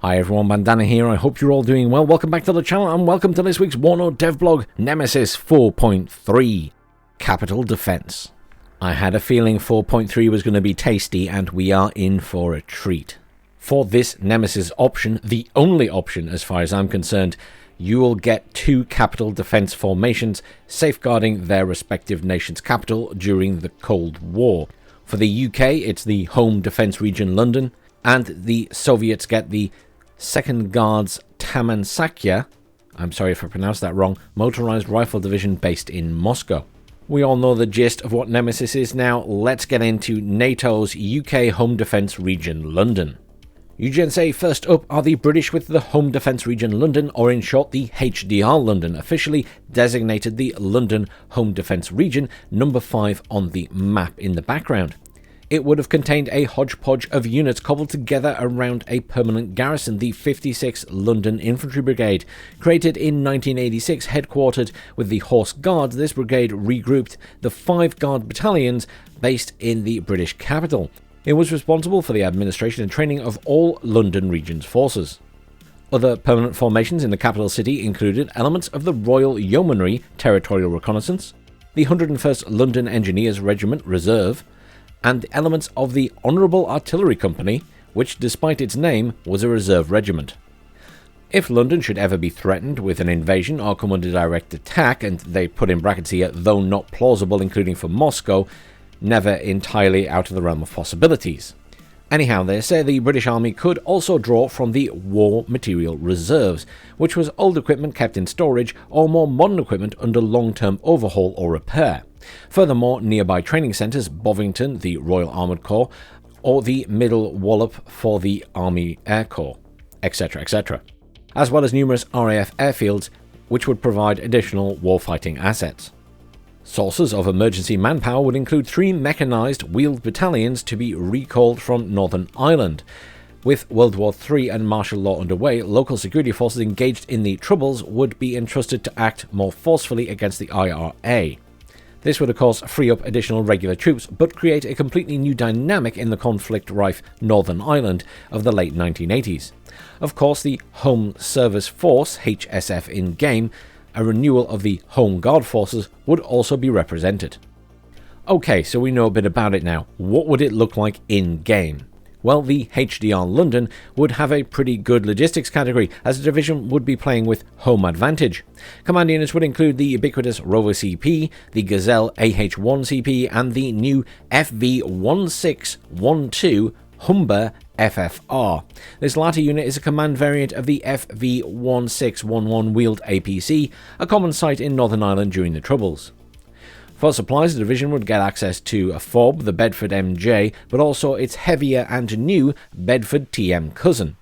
Hi everyone, Bandanner here. I hope you're all doing well. Welcome back to the channel and welcome to this week's Warno Dev blog, Nemesis 4.3, Capital Defense. I had a feeling 4.3 was going to be tasty and we are in for a treat. For this Nemesis option, the only option as far as I'm concerned, you will get two capital defense formations safeguarding their respective nation's capital during the Cold War. For the UK, it's the Home Defense Region London, and the Soviets get the 2nd Guards Tamansakya, I'm sorry if I pronounced that wrong, motorized rifle division based in Moscow. We all know the gist of what Nemesis is now. Let's get into NATO's UK Home Defense Region London. You can say first up are the British with the Home Defense Region London, or in short the HDR London, officially designated the London Home Defense Region, number 5 on the map in the background. It would have contained a hodgepodge of units cobbled together around a permanent garrison, the 56th London Infantry Brigade. Created in 1986, headquartered with the Horse Guards, this brigade regrouped the 5 Guard battalions based in the British capital. It was responsible for the administration and training of all London Region's forces. Other permanent formations in the capital city included elements of the Royal Yeomanry Territorial Reconnaissance, the 101st London Engineers Regiment Reserve, and elements of the Honourable Artillery Company, which despite its name was a reserve regiment. If London should ever be threatened with an invasion or come under direct attack, and they put in brackets here, though not plausible including for Moscow, never entirely out of the realm of possibilities. Anyhow, they say the British Army could also draw from the War Material Reserves, which was old equipment kept in storage or more modern equipment under long-term overhaul or repair. Furthermore, nearby training centres, Bovington, the Royal Armoured Corps, or the Middle Wallop for the Army Air Corps, etc., etc., as well as numerous RAF airfields, which would provide additional warfighting assets. Sources of emergency manpower would include 3 mechanised wheeled battalions to be recalled from Northern Ireland. With World War III and martial law underway, local security forces engaged in the Troubles would be entrusted to act more forcefully against the IRA. This would of course free up additional regular troops, but create a completely new dynamic in the conflict-rife Northern Ireland of the late 1980s. Of course, the Home Service Force, HSF in-game, a renewal of the Home Guard forces, would also be represented. Okay, so we know a bit about it now. What would it look like in-game? Well, the HDR London would have a pretty good logistics category, as the division would be playing with home advantage. Command units would include the ubiquitous Rover CP, the Gazelle AH-1 CP, and the new FV-1612 Humber FFR. This latter unit is a command variant of the FV-1611 wheeled APC, a common sight in Northern Ireland during the Troubles. For supplies, the division would get access to a FOB, the Bedford MJ, but also its heavier and new Bedford TM cousin.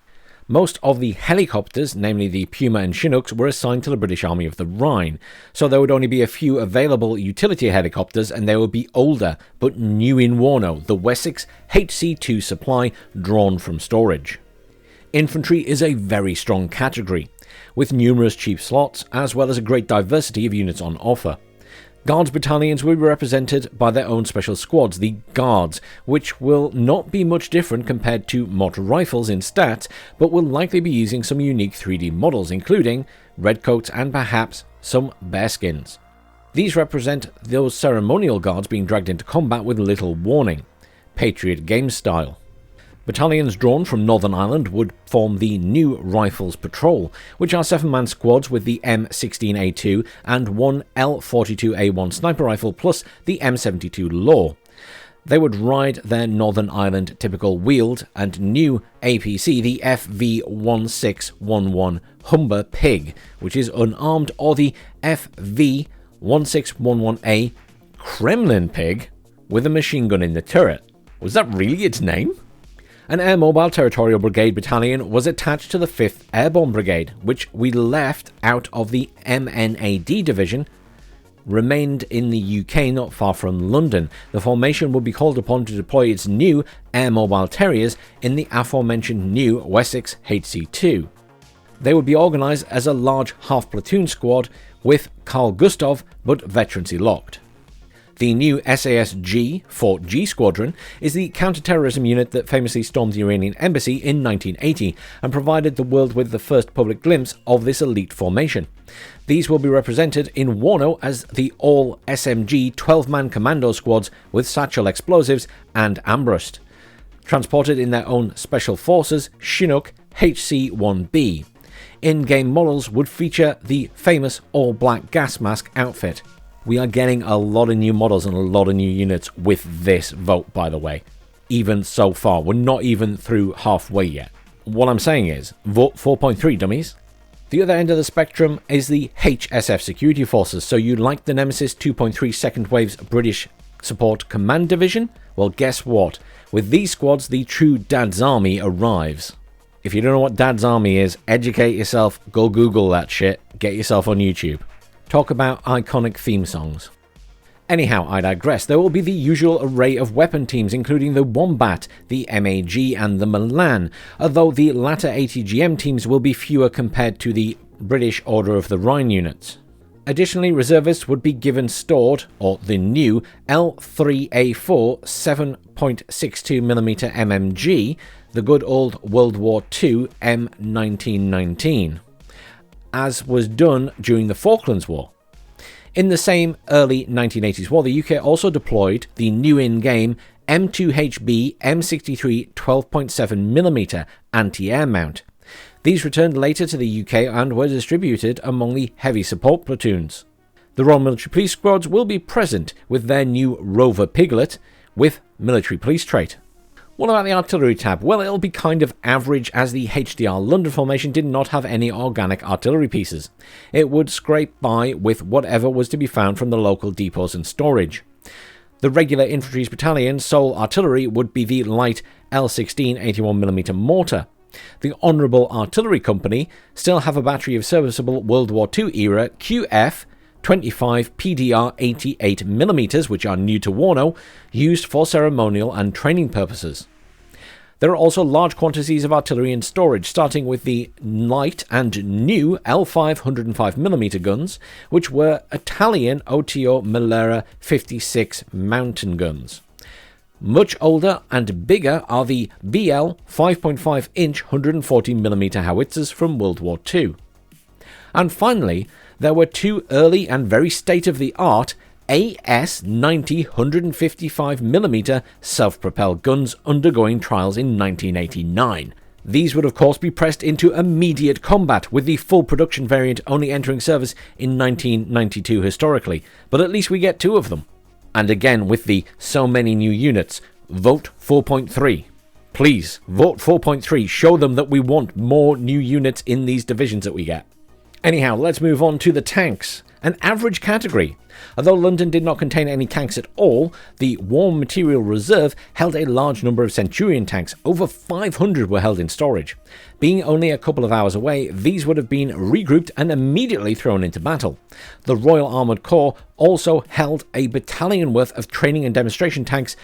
Most of the helicopters, namely the Puma and Chinooks, were assigned to the British Army of the Rhine, so there would only be a few available utility helicopters, and they would be older, but new in Warno, the Wessex HC-2 supply drawn from storage. Infantry is a very strong category, with numerous cheap slots, as well as a great diversity of units on offer. Guards battalions will be represented by their own special squads, the Guards, which will not be much different compared to motor rifles in stats, but will likely be using some unique 3D models, including redcoats and perhaps some bearskins. These represent those ceremonial guards being dragged into combat with little warning, Patriot game style. Battalions drawn from Northern Ireland would form the New Rifles Patrol, which are 7-man squads with the M16A2 and 1 L42A1 sniper rifle plus the M72 Law. They would ride their Northern Ireland typical wheeled and new APC, the FV-1611 Humber Pig, which is unarmed, or the FV-1611A Kremlin Pig with a machine gun in the turret. Was that really its name? An Air Mobile Territorial Brigade battalion was attached to the 5th Airborne Brigade, which we left out of the MNAD division, remained in the UK not far from London. The formation would be called upon to deploy its new Air Mobile Terriers in the aforementioned new Wessex HC-2. They would be organised as a large half-platoon squad with Carl Gustav, but veterancy locked. The new SAS-G, Fort G Squadron, is the counter-terrorism unit that famously stormed the Iranian embassy in 1980 and provided the world with the first public glimpse of this elite formation. These will be represented in Warno as the all-SMG 12-man commando squads with satchel explosives and armbrust, transported in their own Special Forces Chinook HC-1B. In-game models would feature the famous all-black gas mask outfit. We are getting a lot of new models and a lot of new units with this vote, by the way. Even so far, we're not even through halfway yet. What I'm saying is, vote 4.3, dummies. The other end of the spectrum is the HSF Security Forces. So you like the Nemesis 2.3 Second Wave's British Support Command Division? Well, guess what? With these squads, the true Dad's Army arrives. If you don't know what Dad's Army is, educate yourself, go Google that shit, get yourself on YouTube. Talk about iconic theme songs. Anyhow, I digress. There will be the usual array of weapon teams, including the Wombat, the MAG, and the Milan, although the latter ATGM teams will be fewer compared to the British Order of the Rhine units. Additionally, reservists would be given stored, or the new, L3A4 7.62mm MMG, the good old World War II M1919. As was done during the Falklands War. In the same early 1980s war, the UK also deployed the new in-game M2HB M63 12.7mm anti-air mount. These returned later to the UK and were distributed among the heavy support platoons. The Royal Military Police squads will be present with their new Rover Piglet with military police trait. What about the artillery tab? Well, it'll be kind of average as the HDR London formation did not have any organic artillery pieces. It would scrape by with whatever was to be found from the local depots and storage. The regular infantry's battalion sole artillery would be the light L16 81mm mortar. The Honourable Artillery Company still have a battery of serviceable World War II era QF 25 PDR 88mm, which are new to Warno, used for ceremonial and training purposes. There are also large quantities of artillery in storage, starting with the light and new L5 105mm guns, which were Italian OTO Malera 56 mountain guns. Much older and bigger are the BL 5.5-inch 140mm howitzers from World War II. And finally, there were two early and very state-of-the-art AS-90 155mm self-propelled guns undergoing trials in 1989. These would of course be pressed into immediate combat, with the full production variant only entering service in 1992 historically, but at least we get two of them. And again, with the so many new units, vote 4.3. Please, vote 4.3. Show them that we want more new units in these divisions that we get. Anyhow, let's move on to the tanks. An average category. Although London did not contain any tanks at all, the War Material Reserve held a large number of Centurion tanks. Over 500 were held in storage. Being only a couple of hours away, these would have been regrouped and immediately thrown into battle. The Royal Armoured Corps also held a battalion worth of training and demonstration tanks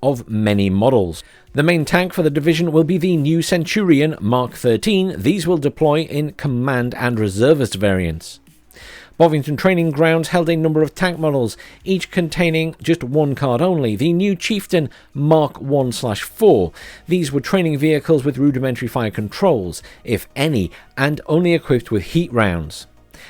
of many models. The main tank for the division will be the new Centurion Mark 13. These will deploy in command and reservist variants. Bovington Training Grounds held a number of tank models, each containing just one card only, the new Chieftain Mark 1/4. These were training vehicles with rudimentary fire controls, if any, and only equipped with heat rounds.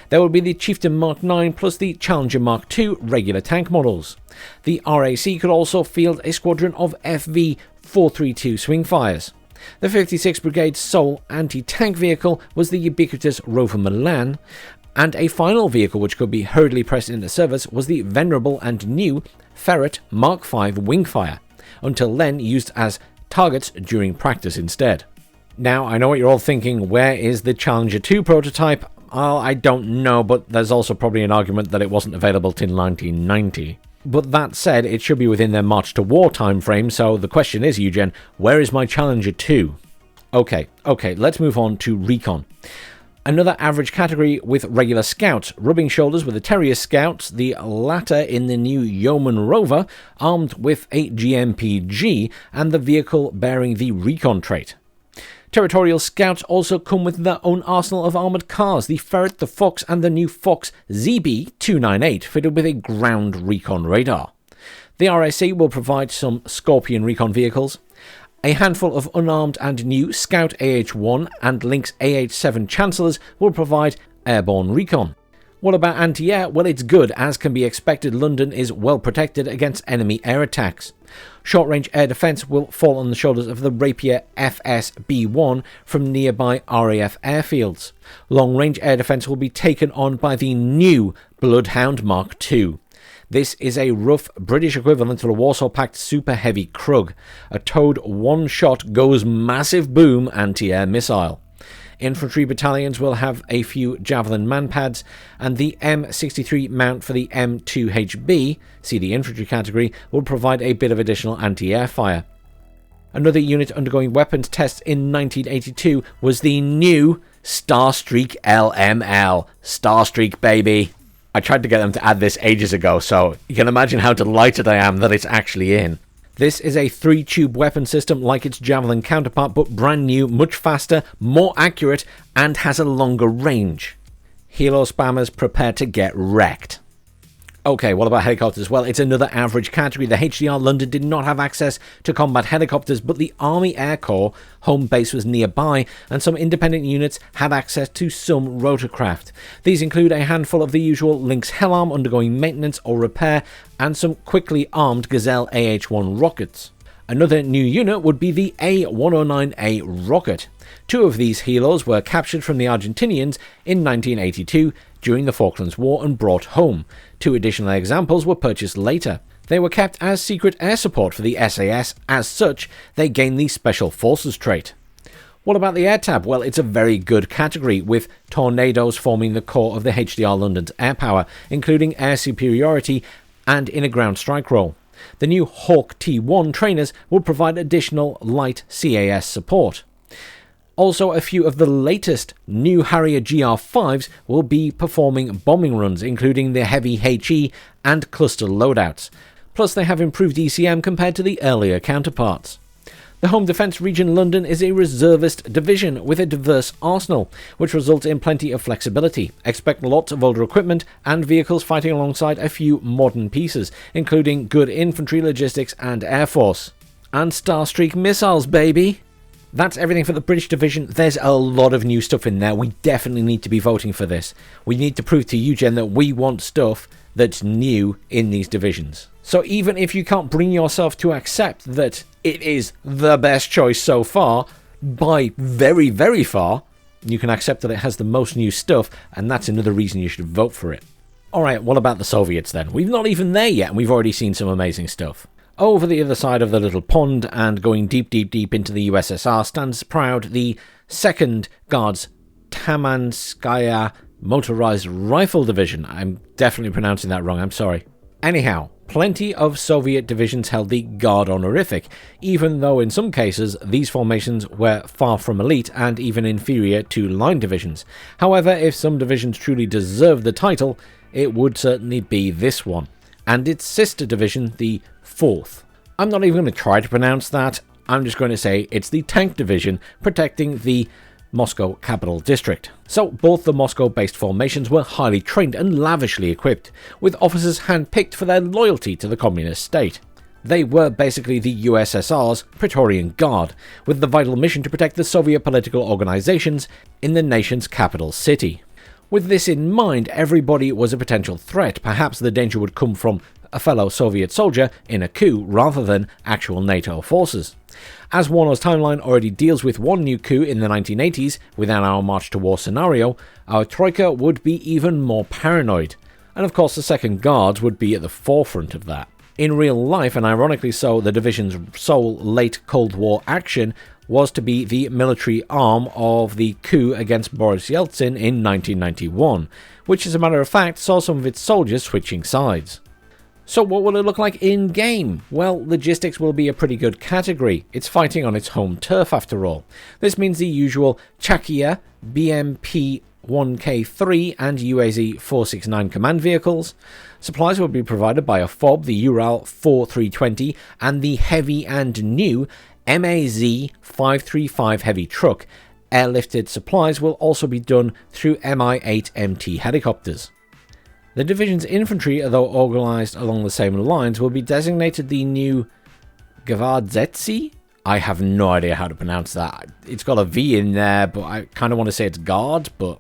There will be the Chieftain Mark 9 plus the Challenger Mark 2 regular tank models. The RAC could also field a squadron of FV 432 Swingfires. The 56th Brigade's sole anti-tank vehicle was the ubiquitous Rover Milan, and a final vehicle which could be hurriedly pressed into service was the venerable and new Ferret Mark V Wingfire, until then used as targets during practice instead. Now, I know what you're all thinking, where is the Challenger 2 prototype? I don't know, but there's also probably an argument that it wasn't available till 1990. But that said, it should be within their March to War time frame, so the question is, Eugen, where is my Challenger 2? Okay, let's move on to Recon. Another average category with regular scouts, rubbing shoulders with the Terrier Scouts, the latter in the new Yeoman Rover, armed with a GMPG and the vehicle bearing the Recon trait. Territorial Scouts also come with their own arsenal of armoured cars, the Ferret, the Fox and the new Fox ZB298, fitted with a ground recon radar. The RSC will provide some Scorpion recon vehicles. A handful of unarmed and new Scout AH-1 and Lynx AH-7 Chancellors will provide airborne recon. What about anti-air? Well, it's good. As can be expected, London is well protected against enemy air attacks. Short-range air defence will fall on the shoulders of the Rapier FS-B1 from nearby RAF airfields. Long-range air defence will be taken on by the new Bloodhound Mark II. This is a rough British equivalent to the Warsaw Pact Super Heavy Krug, a towed one-shot goes massive boom anti-air missile. Infantry battalions will have a few Javelin manpads, and the M63 mount for the M2HB, see the infantry category, will provide a bit of additional anti-air fire. Another unit undergoing weapons tests in 1982 was the new Starstreak LML. Starstreak, baby! I tried to get them to add this ages ago, so you can imagine how delighted I am that it's actually in. This is a 3-tube weapon system like its Javelin counterpart, but brand new, much faster, more accurate, and has a longer range. Helo spammers, prepare to get wrecked. Okay, what about helicopters? Well, it's another average category. The HDR London did not have access to combat helicopters, but the Army Air Corps home base was nearby, and some independent units had access to some rotorcraft. These include a handful of the usual Lynx Hellarm undergoing maintenance or repair, and some quickly armed Gazelle AH-1 rockets. Another new unit would be the A109A rocket. 2 of these helos were captured from the Argentinians in 1982 during the Falklands War and brought home. 2 additional examples were purchased later. They were kept as secret air support for the SAS. As such, they gained the Special Forces trait. What about the air tab? Well, it's a very good category, with Tornadoes forming the core of the HDR London's air power, including air superiority and in a ground strike role. The new Hawk T1 trainers will provide additional light CAS support. Also, a few of the latest new Harrier GR5s will be performing bombing runs, including the heavy HE and cluster loadouts. Plus, they have improved ECM compared to the earlier counterparts. The Home Defence Region London is a reservist division with a diverse arsenal, which results in plenty of flexibility. Expect lots of older equipment and vehicles fighting alongside a few modern pieces, including good infantry, logistics and air force. And Starstreak missiles, baby! That's everything for the British division. There's a lot of new stuff in there. We definitely need to be voting for this. We need to prove to you, Jen, that we want stuff that's new in these divisions. So even if you can't bring yourself to accept that it is the best choice so far, by very, very far, you can accept that it has the most new stuff, and that's another reason you should vote for it. Alright, what about the Soviets then? We're not even there yet, and we've already seen some amazing stuff. Over the other side of the little pond, and going deep, deep, deep into the USSR, stands proud the 2nd Guards Tamanskaya Motorized Rifle Division. I'm definitely pronouncing that wrong, I'm sorry. Anyhow, plenty of Soviet divisions held the Guard honorific, even though in some cases these formations were far from elite and even inferior to line divisions. However, if some divisions truly deserved the title, it would certainly be this one, and its sister division, the 4th. I'm not even going to try to pronounce that, I'm just going to say it's the Tank Division protecting the Moscow Capital District. So both the Moscow-based formations were highly trained and lavishly equipped, with officers hand-picked for their loyalty to the communist state. They were basically the USSR's Praetorian Guard, with the vital mission to protect the Soviet political organizations in the nation's capital city. With this in mind, everybody was a potential threat. Perhaps the danger would come from a fellow Soviet soldier in a coup rather than actual NATO forces. As Warno's timeline already deals with one new coup in the 1980s within our March to War scenario, our Troika would be even more paranoid. And of course the 2nd Guards would be at the forefront of that. In real life, and ironically so, the division's sole late Cold War action was to be the military arm of the coup against Boris Yeltsin in 1991, which as a matter of fact saw some of its soldiers switching sides. So what will it look like in-game? Well, logistics will be a pretty good category. It's fighting on its home turf after all. This means the usual Chakia, BMP-1K3 and UAZ-469 command vehicles. Supplies will be provided by a FOB, the Ural 4320, and the heavy and new MAZ-535 heavy truck. Airlifted supplies will also be done through Mi-8 MT helicopters. The division's infantry, although organised along the same lines, will be designated the new Gvarzetsi. I have no idea how to pronounce that. It's got a V in there, but I kind of want to say it's Guard, but...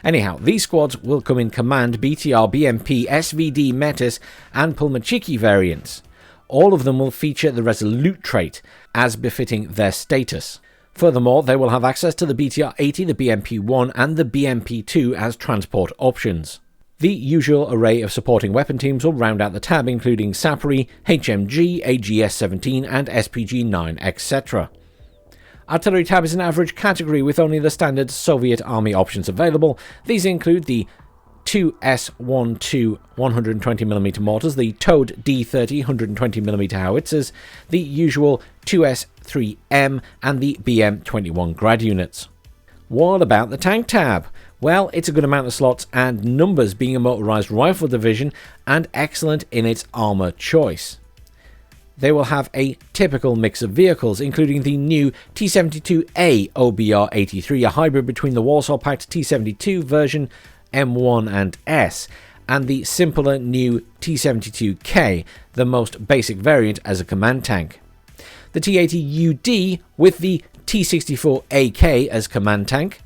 Anyhow, these squads will come in Command, BTR, BMP, SVD, Metis, and Pulmachiki variants. All of them will feature the Resolute trait, as befitting their status. Furthermore, they will have access to the BTR-80, the BMP-1, and the BMP-2 as transport options. The usual array of supporting weapon teams will round out the tab, including Sapri, HMG, AGS-17, and SPG-9, etc. Artillery tab is an average category with only the standard Soviet Army options available. These include the 2S-12 120mm mortars, the Toad D-30 120mm howitzers, the usual 2S-3M, and the BM-21 grad units. What about the tank tab? Well, it's a good amount of slots and numbers, being a motorised rifle division and excellent in its armour choice. They will have a typical mix of vehicles, including the new T-72A OBR-83, a hybrid between the Warsaw Pact T-72 version M1 and S, and the simpler new T-72K, the most basic variant as a command tank. The T-80UD with the T-64AK as command tank.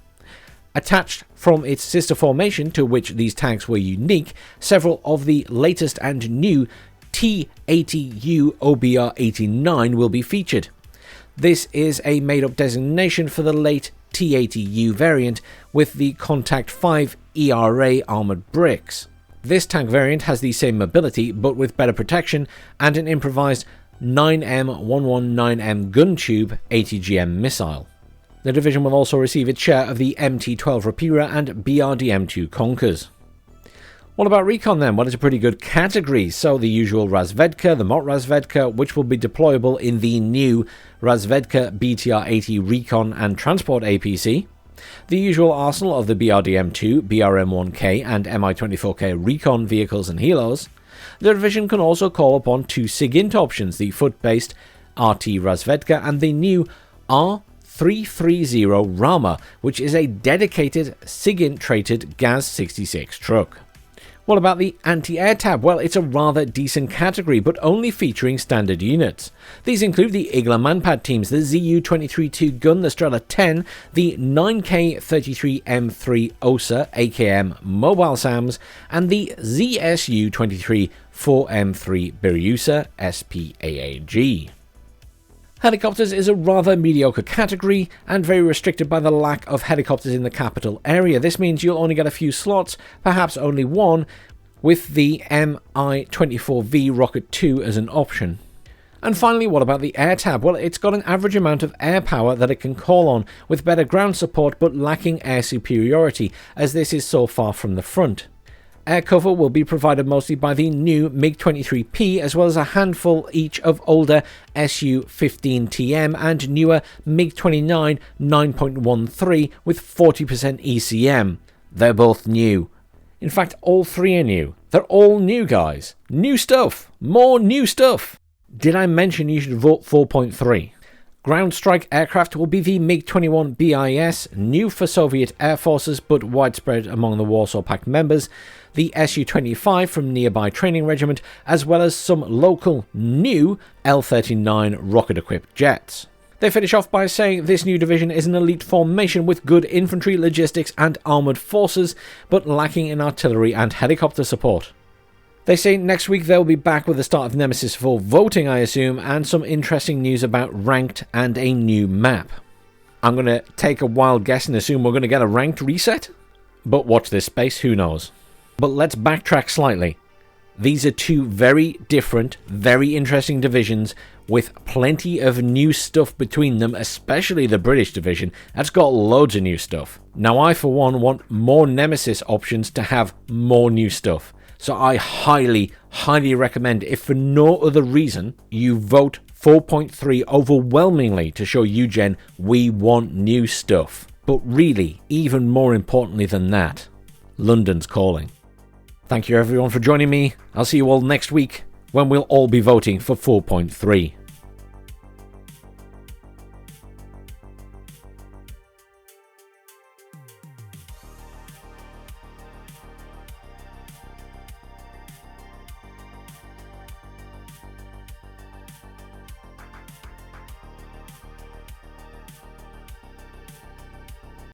Attached from its sister formation, to which these tanks were unique, several of the latest and new T-80U OBR-89 will be featured. This is a made-up designation for the late T-80U variant with the Contact 5 ERA armoured bricks. This tank variant has the same mobility, but with better protection and an improvised 9M119M gun tube 80GM missile. The division will also receive its share of the MT-12 Rapira and BRDM-2 Konkurs. What about Recon then? Well, it's a pretty good category. So the usual Razvedka, the Mot Razvedka, which will be deployable in the new Razvedka BTR-80 Recon and Transport APC. The usual arsenal of the BRDM-2, BRM-1K and Mi-24K Recon vehicles and helos. The division can also call upon two SIGINT options, the foot-based RT Razvedka and the new R330 Rama, which is a dedicated SIGINT-traded GAZ-66 truck. What about the anti-air tab? Well, it's a rather decent category, but only featuring standard units. These include the Igla Manpad teams, the ZU-23-2 gun, the Strela 10, the 9K33M3 OSA AKM Mobile SAMs, and the ZSU-23 4M3 Biryusa SPAAG. Helicopters is a rather mediocre category and very restricted by the lack of helicopters in the capital area. This means you'll only get a few slots, perhaps only one, with the Mi-24V Rocket 2 as an option. And finally, what about the air tab? Well, it's got an average amount of air power that it can call on, with better ground support but lacking air superiority, as this is so far from the front. Air cover will be provided mostly by the new MiG-23P, as well as a handful each of older Su-15TM and newer MiG-29 9.13 with 40% ECM. They're both new. In fact, all three are new. They're all new, guys. New stuff. More new stuff. Did I mention you should vote 4.3? Ground strike aircraft will be the MiG-21 BIS, new for Soviet air forces but widespread among the Warsaw Pact members, the Su-25 from Nearby Training Regiment, as well as some local new L-39 rocket-equipped jets. They finish off by saying this new division is an elite formation with good infantry, logistics and armoured forces, but lacking in artillery and helicopter support. They say next week they'll be back with the start of Nemesis for voting, I assume, and some interesting news about ranked and a new map. I'm going to take a wild guess and assume we're going to get a ranked reset? But watch this space, who knows. But let's backtrack slightly. These are two very different, very interesting divisions with plenty of new stuff between them, especially the British division. That's got loads of new stuff. Now I, for one, want more Nemesis options to have more new stuff. So I highly, highly recommend, if for no other reason, you vote 4.3 overwhelmingly to show Eugen we want new stuff. But really, even more importantly than that, London's calling. Thank you everyone for joining me. I'll see you all next week when we'll all be voting for 4.3.